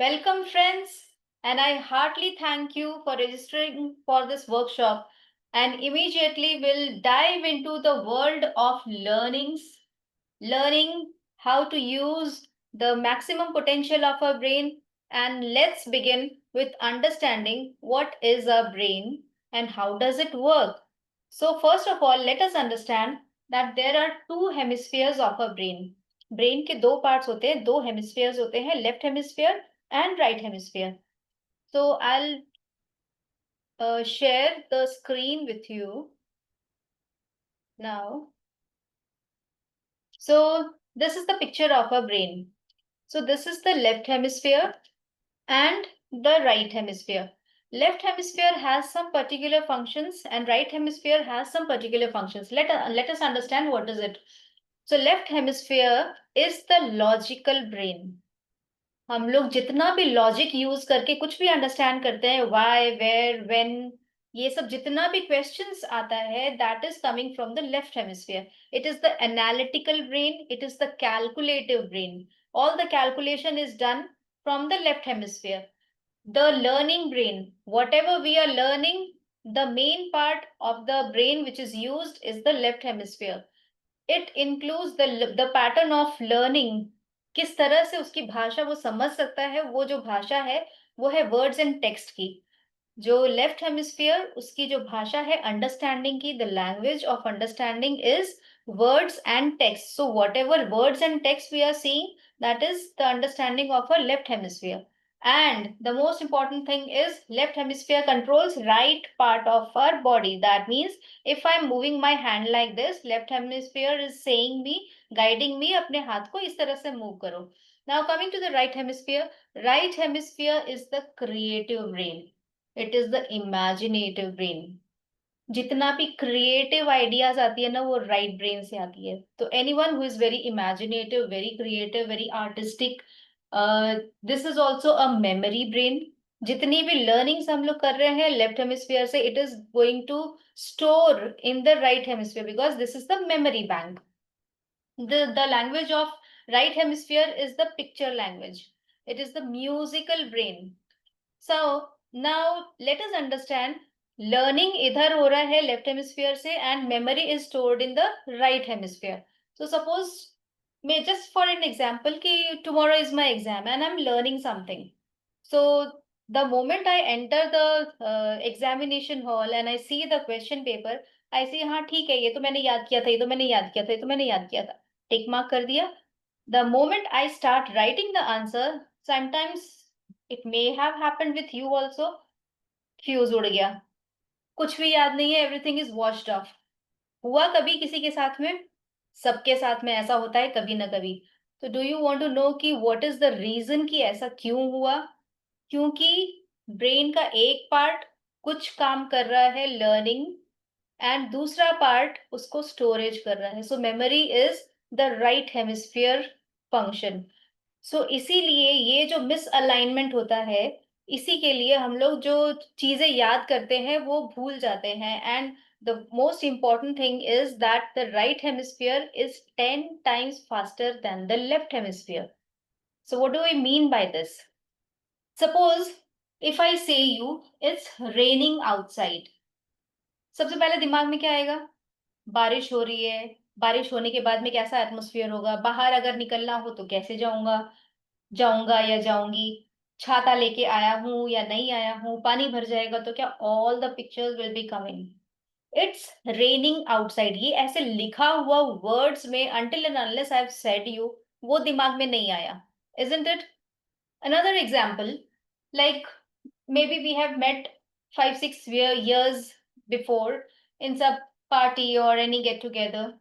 Welcome, friends, and I heartily thank you for registering for this workshop. And immediately we'll dive into the world of learning how to use the maximum potential of our brain. And let's begin with understanding what is our brain and how does it work. So, first of all, let us understand that there are two hemispheres of our brain. Brain के दो parts होते हैं, दो hemispheres होते हैं, left hemisphere and right hemisphere. So I'll share the screen with you now. So this is the picture of our brain. So this is the left hemisphere and the right hemisphere. Left hemisphere has some particular functions and right hemisphere has some particular functions. Let us understand what is it. So left hemisphere is the logical brain. हम लोग जितना भी logic use करके कुछ भी understand करते हैं, why, where, when, ये सब जितना भी क्वेश्चंस आता है, that is coming from the left hemisphere. It is the analytical brain, it is the calculative brain. All the calculation is done from the left hemisphere. The learning brain, whatever we are learning, the main part of the brain which is used is the left hemisphere. It includes the pattern of learning. किस तरह से उसकी भाषा वो समझ सकता है, वो जो भाषा है वो है वर्ड्स एंड टेक्स्ट की. जो लेफ्ट हेमिस्फीयर, उसकी जो भाषा है अंडरस्टैंडिंग की, the language of understanding is words and text. So whatever words and text we are seeing, that is the understanding of our left hemisphere. And the most important thing is left hemisphere controls right part of our body. That means if I'm moving my hand like this, left hemisphere is saying me, guiding me, अपने हाथ को इस तरह से move करो. Now coming to the right hemisphere is the creative brain. It is the imaginative brain. जितना भी creative ideas आती है ना, वो राइट ब्रेन से आती है. तो anyone who is very imaginative, very creative, very artistic, this is also a memory brain. जितनी भी लर्निंग्स हम लोग कर रहे हैं लेफ्ट हेमिस्फीयर से, it is going to store in the right hemisphere because this is the memory bank. The language of right hemisphere is the picture language. It is the musical brain. So now let us understand, learning इधर हो रहा है left hemisphere से and memory is stored in the right hemisphere. So suppose मैं just for an example कि tomorrow is my exam and I am learning something. So the moment I enter the examination hall and I see the question paper, I see हाँ ठीक है, ये तो मैंने याद किया था, ये तो मैंने याद किया था, ये तो मैंने याद किया था, टिक मार्क कर दिया. The moment I start writing the answer, sometimes it may have happened with you also, fuse उड़ गया, कुछ भी याद नहीं है, एवरीथिंग इज वॉश्ड ऑफ. हुआ कभी किसी के साथ में? सबके साथ में ऐसा होता है कभी ना कभी. तो do you want to know कि व्हाट इज द रीजन कि ऐसा क्यों हुआ? क्योंकि ब्रेन का एक पार्ट कुछ काम कर रहा है लर्निंग एंड दूसरा पार्ट उसको स्टोरेज कर रहा है. So memory is the right hemisphere function. So इसीलिए ये जो मिसअलाइनमेंट होता है, इसी के लिए हम लोग जो चीजें याद करते हैं वो भूल जाते हैं. And the most important thing is that the right hemisphere is 10 times faster than the left hemisphere. So what do I mean by this? Suppose if I से यू इट्स रेनिंग आउटसाइड, सबसे पहले दिमाग में क्या आएगा? बारिश हो रही है. बारिश होने के बाद में कैसा एटमोसफियर होगा? बाहर अगर निकलना हो तो कैसे जाऊंगा, जाऊंगा या जाऊंगी? छाता लेके आया हूं या नहीं आया हूं? पानी भर जाएगा तो क्या? All the pictures will be coming. It's raining outside, ये ऐसे लिखा हुआ वर्ड्स में until and unless I have said you, वो दिमाग में नहीं आया. Isn't it? Another example, like maybe we have met 5-6 years before in some party or any get together,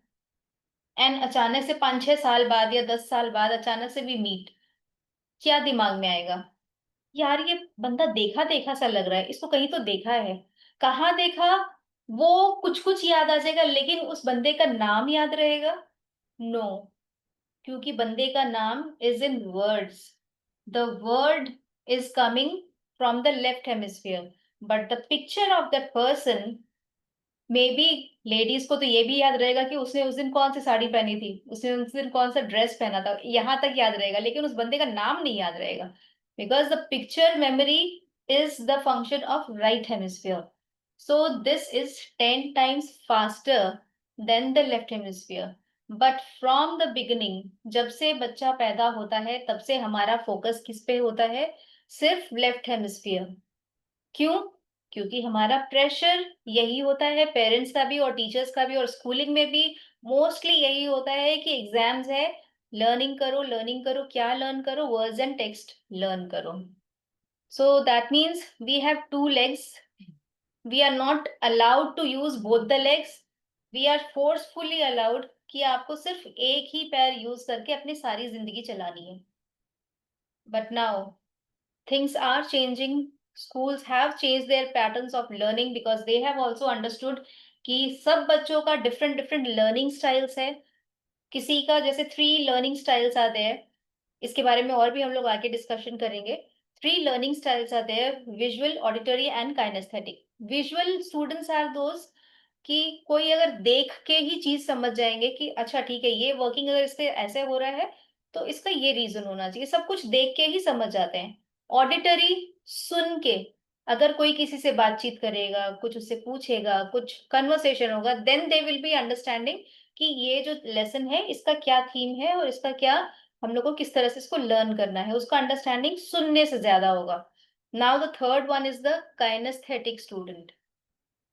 and अचानक से 5-6 साल बाद या 10 साल बाद अचानक से भी मीट. क्या दिमाग में आएगा? यार ये बंदा देखा देखा सा लग रहा है, इसको कहीं तो देखा है. कहाँ देखा? वो कुछ कुछ याद आ जाएगा, लेकिन उस बंदे का नाम याद रहेगा? नो, क्योंकि बंदे का नाम is in words. The word is coming from the left hemisphere, but the picture of that person, may be ladies को तो ये भी याद रहेगा कि उसने उस दिन कौन सी साड़ी पहनी थी, उसने उस दिन कौन सा ड्रेस पहना था, यहाँ तक याद रहेगा, लेकिन उस बंदे का नाम नहीं याद रहेगा. because the picture memory is the function of right hemisphere. So this is 10 times faster than the left hemisphere. But from the beginning, जब से बच्चा पैदा होता है तब से हमारा फोकस किस पे होता है? सिर्फ लेफ्ट हेमिस्फीयर. क्यों? क्योंकि हमारा प्रेशर यही होता है, पेरेंट्स का भी और टीचर्स का भी और स्कूलिंग में भी मोस्टली यही होता है कि एग्जाम्स है, लर्निंग करो, लर्निंग करो. क्या लर्न करो? वर्ड्स एंड टेक्स्ट लर्न करो. So that means we have two legs. We are not allowed to use both the legs. We are forcefully allowed कि आपको सिर्फ एक ही पैर यूज करके अपनी सारी जिंदगी चलानी है. But now things are changing. Schools have changed their patterns of learning because they have also understood कि सब बच्चों का different different learning styles है. किसी का जैसे 3 learning styles आते हैं. इसके बारे में और भी हम लोग आगे डिस्कशन करेंगे. 3 learning styles आते हैं: visual, auditory and kinesthetic. Visual students are those कि कोई अगर देख के ही चीज समझ जाएंगे कि अच्छा ठीक है, ये वर्किंग अगर इससे ऐसे हो रहा है तो इसका ये रीजन होना चाहिए. सब कुछ देख के ही समझ जाते हैं. ऑडिटरी, सुन के. अगर कोई किसी से बातचीत करेगा, कुछ उससे पूछेगा, कुछ कन्वर्सेशन होगा, then they will be understanding कि ये जो लेसन है इसका क्या थीम है और इसका क्या, हम लोग को किस तरह से इसको लर्न करना है. उसका अंडरस्टैंडिंग सुनने से ज्यादा होगा. Now the third one is the kinesthetic student.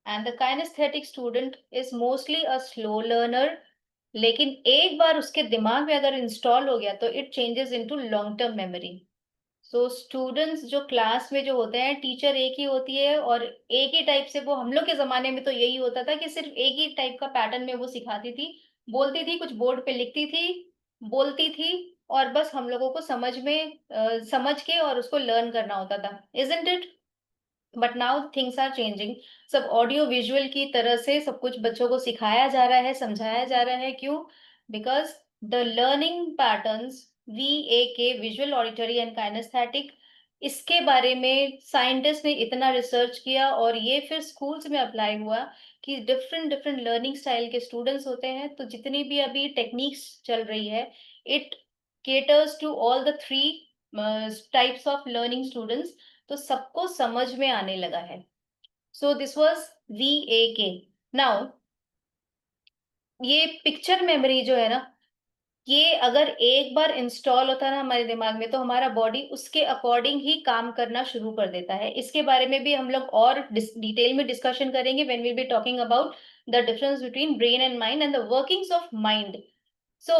And the kinesthetic student is mostly a slow learner. लेकिन एक बार उसके दिमाग में अगर इंस्टॉल हो गया तो it changes into long term memory. So students जो क्लास में जो होते हैं, टीचर एक ही होती है और एक ही टाइप से, वो हम लोग के जमाने में तो यही होता था कि सिर्फ एक ही टाइप का पैटर्न में वो सिखाती थी, बोलती थी, कुछ बोर्ड पे लिखती थी, बोलती थी, और बस हम लोगों को समझ में समझ के और उसको लर्न करना होता था. Isn't it? But now things are changing. सब ऑडियो विजुअल की तरह से सब कुछ बच्चों को सिखाया जा रहा है, समझाया जा रहा है. क्यों? Because the learning patterns, VAK, visual, auditory and kinesthetic, इसके बारे में साइंटिस्ट ने इतना रिसर्च किया और ये फिर स्कूल्स में अप्लाई हुआ कि डिफरेंट डिफरेंट लर्निंग स्टाइल के स्टूडेंट्स होते हैं. तो जितनी भी अभी टेक्निक्स चल रही है, it caters to all the 3 types of learning students. तो सबको समझ में आने लगा है. So this was VAK. Now ये पिक्चर मेमोरी जो है ना, ये अगर एक बार इंस्टॉल होता है ना हमारे दिमाग में, तो हमारा बॉडी उसके अकॉर्डिंग ही काम करना शुरू कर देता है. इसके बारे में भी हम लोग और डिटेल में डिस्कशन करेंगे when we be talking about the difference between brain and mind and the workings of mind. So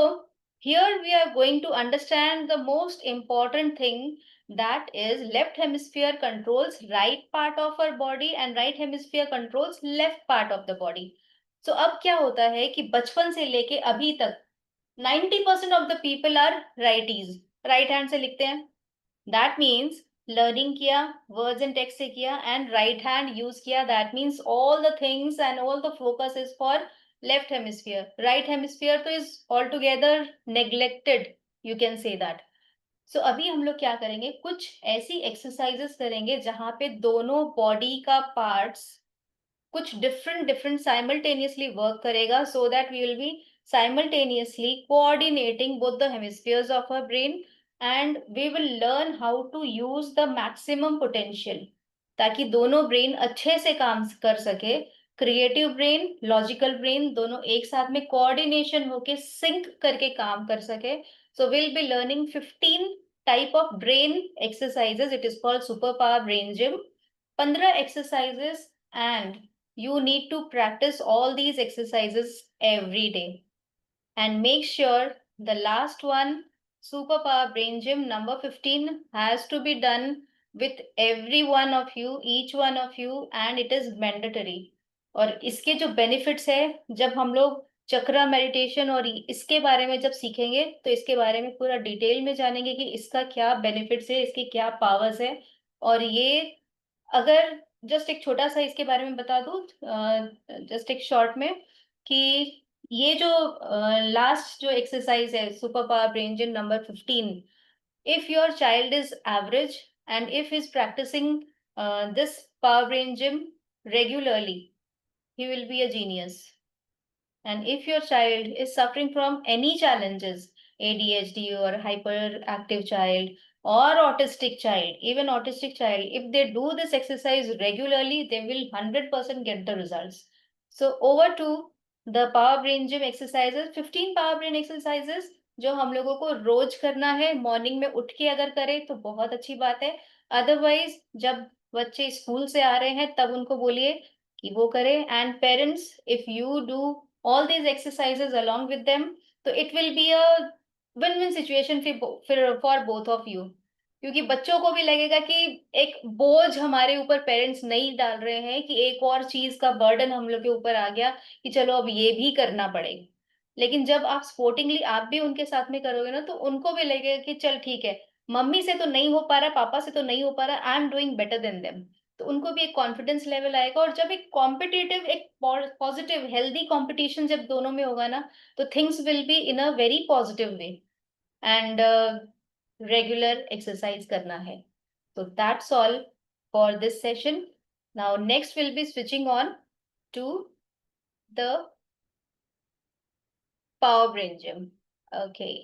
here we are going to understand the most important thing, that is left hemisphere controls right part of our body and right hemisphere controls left part of the body. So अब क्या होता है कि बचपन से लेके अभी तक 90% of the people are righties, right hand से लिखते हैं. दैट मीन्स लर्निंग किया, वर्ड्स एंड टेक्स्ट से किया एंड राइट हैंड यूज किया. That means all the things and all the focus is for left hemisphere. Right hemisphere तो is altogether neglected, you can say that. So अभी हम लोग क्या करेंगे, कुछ ऐसी एक्सरसाइजेस करेंगे जहां पे दोनों बॉडी का पार्ट्स कुछ डिफरेंट डिफरेंट साइमल्टेनियसली वर्क करेगा, so that we will be simultaneously coordinating both the hemispheres of our brain, and we will learn how to use the maximum potential, ताकि दोनों ब्रेन अच्छे से काम कर सके. क्रिएटिव ब्रेन, लॉजिकल ब्रेन दोनों एक साथ में कोऑर्डिनेशन होके सिंक करके काम कर सके. So will be learning 15 type of brain exercises. It is called super power brain gym. 15 exercises, and you need to practice all these exercises every day. And make sure the last one, superpower brain gym number 15, has to be done with every one of you, each one of you, and it is mandatory. और इसके जो benefits है, जब हम लोग चक्रा meditation और इसके बारे में जब सीखेंगे तो इसके बारे में पूरा डिटेल में जानेंगे कि इसका क्या बेनिफिट्स है, इसके क्या पावर्स है. और ये अगर जस्ट एक छोटा सा इसके बारे में बता दूं, जस्ट एक शॉर्ट में, कि ये जो लास्ट जो एक्सरसाइज है super power brain gym number 15, if your child is average and if he's practicing this power brain gym regularly, he will be a genius. And if your child is suffering from any challenges, ADHD or hyperactive child or autistic child, even autistic child, if they do this exercise regularly, they will 100% get the results. So over to the power brain gym exercises, 15 power brain exercises जो हम लोगों को रोज करना है, morning में उठ के अगर करें तो बहुत अच्छी बात है। अदरवाइज जब बच्चे स्कूल से आ रहे हैं तब उनको बोलिए कि वो करें। And parents, if you do all these exercises along with them, तो it will be a win win situation फिर फॉर बोथ ऑफ यू, क्योंकि बच्चों को भी लगेगा कि एक बोझ हमारे ऊपर पेरेंट्स नहीं डाल रहे हैं कि एक और चीज का बर्डन हम लोग के ऊपर आ गया कि चलो अब ये भी करना पड़ेगा। लेकिन जब आप स्पोर्टिंगली आप भी उनके साथ में करोगे ना, तो उनको भी लगेगा कि चल ठीक है, मम्मी से तो नहीं हो पा रहा, पापा से तो नहीं हो पा रहा, I am doing better than them. तो उनको भी एक कॉन्फिडेंस लेवल आएगा। और जब एक कॉम्पिटिटिव, एक पॉजिटिव हेल्दी कंपटीशन जब दोनों में होगा ना, तो things will be in a very positive way. And regular exercise करना है। So that's all for this session. Now next we'll be switching on to the power brain gym. Okay.